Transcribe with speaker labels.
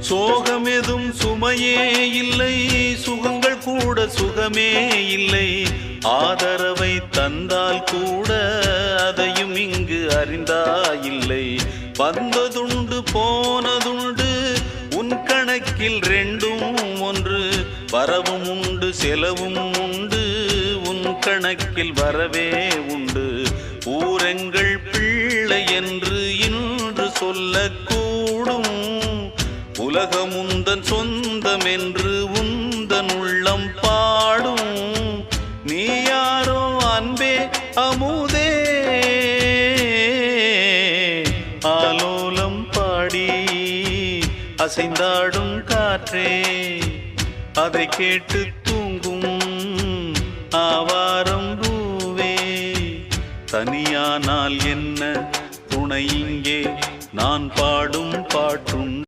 Speaker 1: சோகமெதும் சுமையே இல்லை, சுகங்கள் கூட சுகமே இல்லை. ஆதரவை தந்தால் கூட அதையும் இங்கு அறிந்தாயில்லை. வந்ததுண்டு போனதுண்டு உன் கணக்கில் ரெண்டும் ஒன்று. வரவும் உண்டு செலவும் உண்டு, உன் கணக்கில் வரவே உண்டு. ஊரெங்கள் பிள்ளை என்று இன்று சொல்லக்கூடும். உலகம் உந்தன் சொந்தம் என்று உந்தன் உள்ளம் பாடும். நீ யாரோ அன்பே அமுதே, ஆலோலம் பாடி அசைந்தாடும் காற்றே, அதை கேட்டு தூங்கும் ஆவாரம் பூவே. தனியானால் என்ன துணை இங்கே, நான் பாடும்